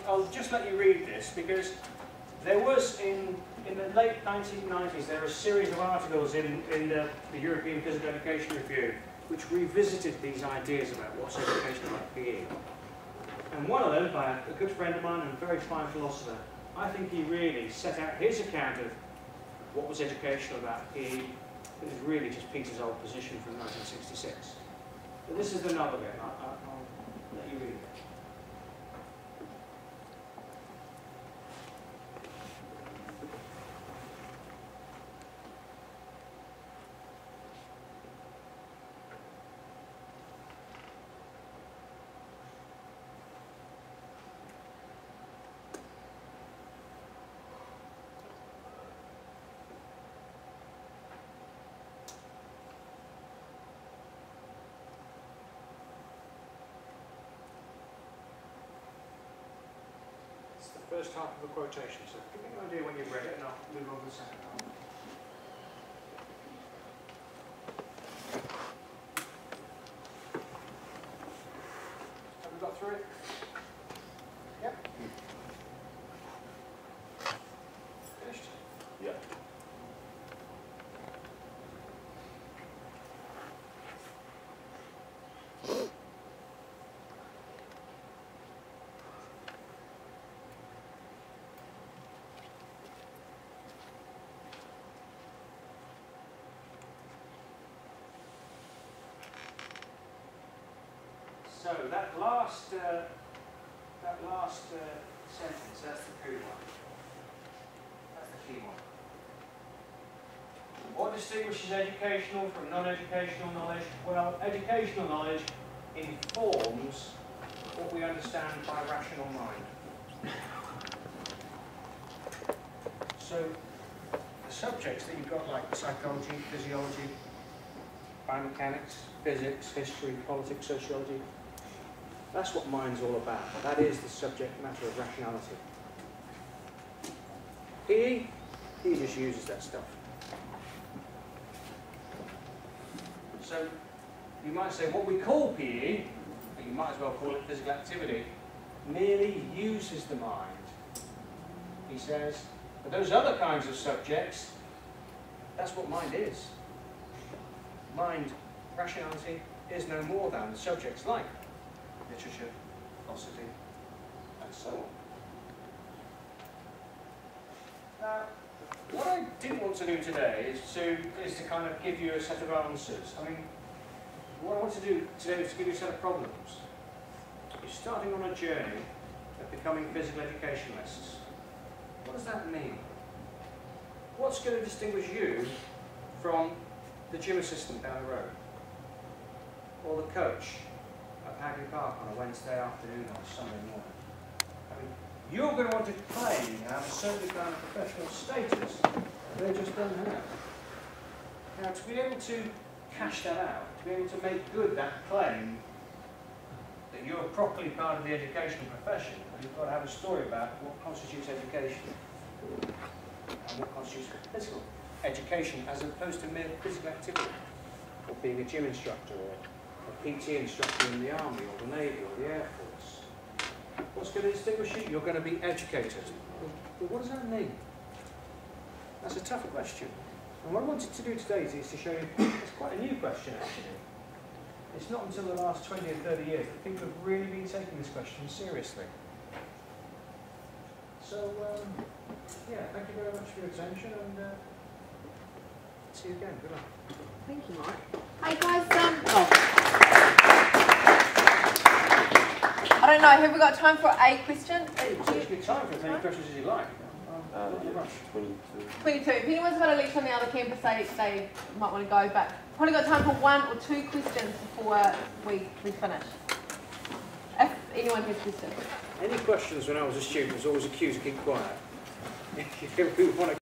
I'll just let you read this, because there was, in the late 1990s, there were a series of articles in the European Physical Education Review which revisited these ideas about what's education like PE. And one of them, by a good friend of mine and a very fine philosopher, I think he really set out his account of what was educational about PE. It was really just Peter's old position from 1966. But this is the nub of it. I'll let you read it. First half of a quotation, so give me an idea when you've read it and I'll move on to the second half. Have we got through it? Yep. Finished? Yep. So that last sentence, that's the key one. That's the key one. What distinguishes educational from non-educational knowledge? Well, educational knowledge informs what we understand by rational mind. So the subjects that you've got, like psychology, physiology, biomechanics, physics, history, politics, sociology, that's what mind's all about. That is the subject matter of rationality. PE just uses that stuff. So you might say what we call PE, but you might as well call it physical activity, merely uses the mind. He says, but those other kinds of subjects, that's what mind is. Mind, rationality, is no more than subjects like literature, philosophy, and so on. Now, what I didn't want to do today is to kind of give you a set of answers. I mean, what I want to do today is to give you a set of problems. You're starting on a journey of becoming physical educationalists. What does that mean? What's going to distinguish you from the gym assistant down the road? Or the coach at Hagley Park on a Wednesday afternoon or a Sunday morning? I mean, you're going to want to claim you have a certain kind of professional status they just don't have. Now, to be able to cash that out, to be able to make good that claim that you're properly part of the educational profession, you've got to have a story about what constitutes education and what constitutes physical education as opposed to mere physical activity, or being a gym instructor or a PT instructor in the Army or the Navy or the Air Force. What's going to distinguish you? You're going to be educated. Well, what does that mean? That's a tough question. And what I wanted to do today is to show you it's quite a new question actually. It's not until the last 20 or 30 years that people have really been taking this question seriously. So, yeah, thank you very much for your attention and see you again. Good luck. Thank you, Mark. Hi guys, I don't know, have we got time for a question? There's good time for as many questions as you like. 22. If anyone's got a lecture on the other campus, they might want to go, but probably got time for 1 or 2 questions before we finish. If anyone has questions. Any questions when I was a student was always a cue to keep quiet. If you want to